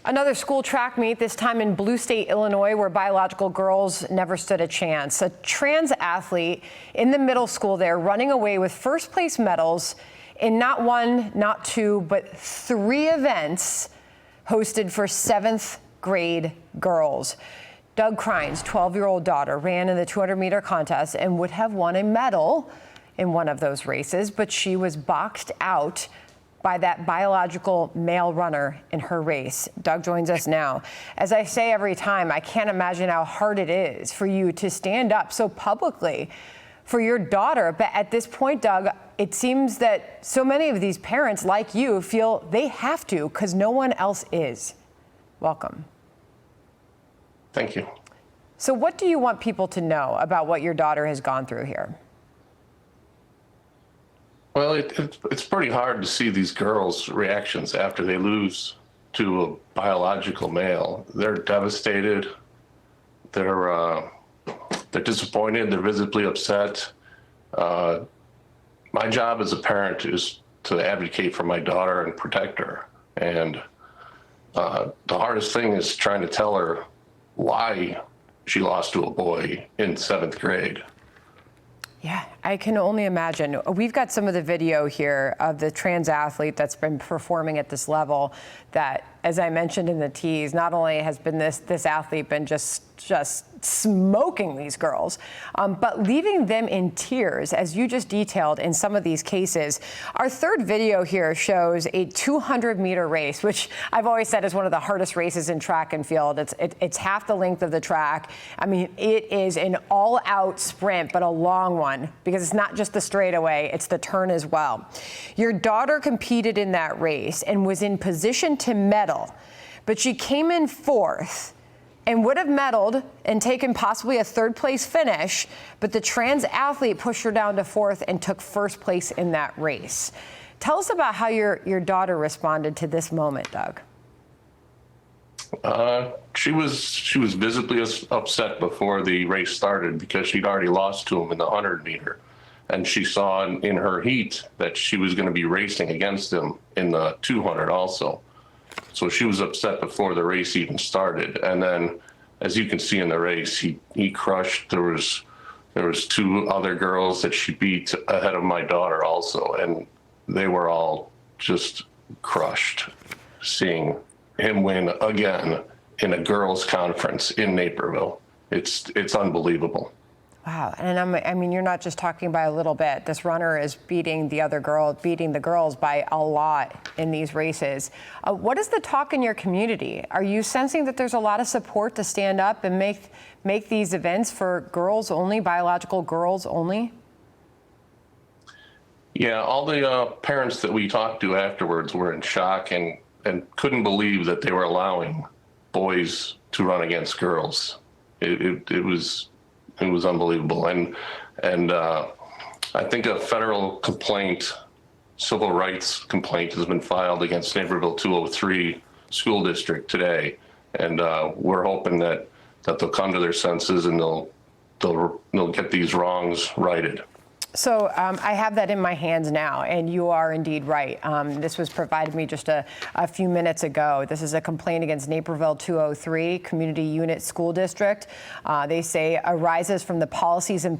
Another school track meet, this time in Blue State, Illinois, where biological girls never stood a chance. A trans athlete in the middle school there running away with first place medals in not one, not two, but 3 events hosted for 7th grade girls. Doug Krine's 12-year-old daughter ran in the 200-meter contest and would have won a medal in one of those races, but she was boxed out by that biological male runner in her race. Doug joins us now. As I say every time, I can't imagine how hard it is for you to stand up so publicly for your daughter. But at this point, Doug, it seems that so many of these parents, like you, feel they have to because no one else is. Welcome. Thank you. So what do you want people to know about what your daughter has gone through here? Well, it's pretty hard to see these girls' reactions after they lose to a biological male. They're devastated. They're disappointed. They're visibly upset. My job as a parent is to advocate for my daughter and protect her. And the hardest thing is trying to tell her why she lost to a boy in 7th grade. Yeah, I can only imagine. We've got some of the video here of the trans athlete that's been performing at this level that, as I mentioned in the tease, not only has been this athlete been just smoking these girls, but leaving them in tears, as you just detailed in some of these cases. Our third video here shows a 200-meter race, which I've always said is one of the hardest races in track and field. It's half the length of the track. I mean, it is an all-out sprint, but a long one, because it's not just the straightaway, it's the turn as well. Your daughter competed in that race and was in position to medal, but she came in 4th and would have medaled and taken possibly a 3rd place finish, but the trans athlete pushed her down to 4th and took 1st place in that race. Tell us about how your daughter responded to this moment, Doug. She was visibly upset before the race started because she'd already lost to him in the 100-meter. And she saw in her heat that she was going to be racing against him in the 200 also. So she was upset before the race even started. And then, as you can see in the race, he crushed. There was 2 other girls that she beat ahead of my daughter also, and they were all just crushed seeing him win again in a girls' conference in Naperville. It's unbelievable. Wow, and I mean, you're not just talking by a little bit. This runner is beating the girls by a lot in these races. What is the talk in your community? Are you sensing that there's a lot of support to stand up and make these events for girls only, biological girls only? Yeah, all the parents that we talked to afterwards were in shock and couldn't believe that they were allowing boys to run against girls. It was unbelievable. And I think a federal complaint, civil rights complaint, has been filed against Naperville 203 school district today. And we're hoping that they'll come to their senses and they'll get these wrongs righted. So I have that in my hands now, and you are indeed right. This was provided me just a few minutes ago. This is a complaint against Naperville 203 Community Unit School District. They say arises from the policies and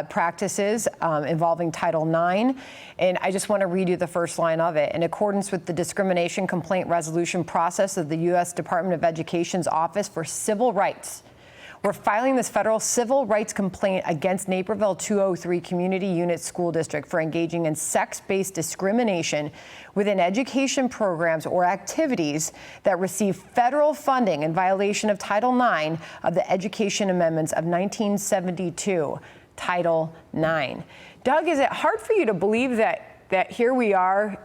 practices involving Title IX. And I just want to read you the first line of it. In accordance with the discrimination complaint resolution process of the U.S. Department of Education's Office for Civil Rights, we're filing this federal civil rights complaint against Naperville 203 Community Unit School District for engaging in sex-based discrimination within education programs or activities that receive federal funding in violation of Title IX of the Education Amendments of 1972, Title IX. Doug, is it hard for you to believe that here we are,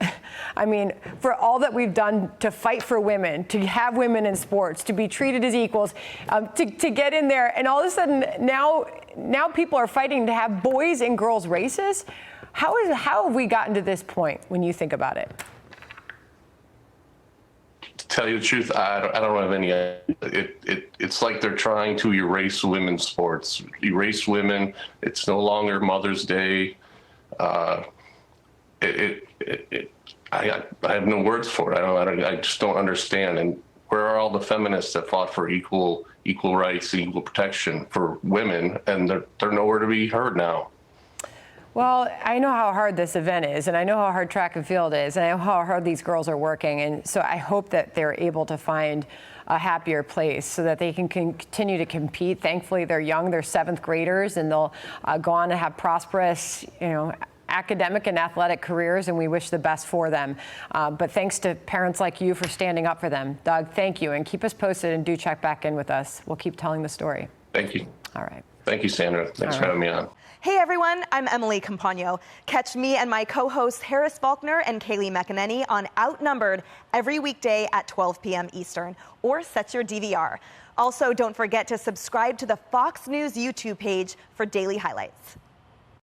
I mean, for all that we've done to fight for women, to have women in sports, to be treated as equals, to get in there, and all of a sudden now people are fighting to have boys and girls races? How have we gotten to this point when you think about it? To tell you the truth, I don't have any. It's like they're trying to erase women's sports, erase women. It's no longer Mother's Day. I have no words for it. I just don't understand. And Where are all the feminists that fought for equal rights, equal protection for women? And they're nowhere to be heard now. Well, I know how hard this event is, and I know how hard track and field is, and I know how hard these girls are working. And so I hope that they're able to find a happier place so that they can continue to compete. Thankfully, they're young, they're 7th graders, and they'll go on to have prosperous, academic and athletic careers, and we wish the best for them. But thanks to parents like you for standing up for them. Doug, thank you, and keep us posted and do check back in with us. We'll keep telling the story. Thank you. All right. Thank you, Sandra. Thanks for having me on. Hey everyone, I'm Emily Campagno. Catch me and my co-hosts Harris Faulkner and Kaylee McEnany on Outnumbered every weekday at 12 p.m. Eastern, or set your DVR. Also, don't forget to subscribe to the Fox News YouTube page for daily highlights.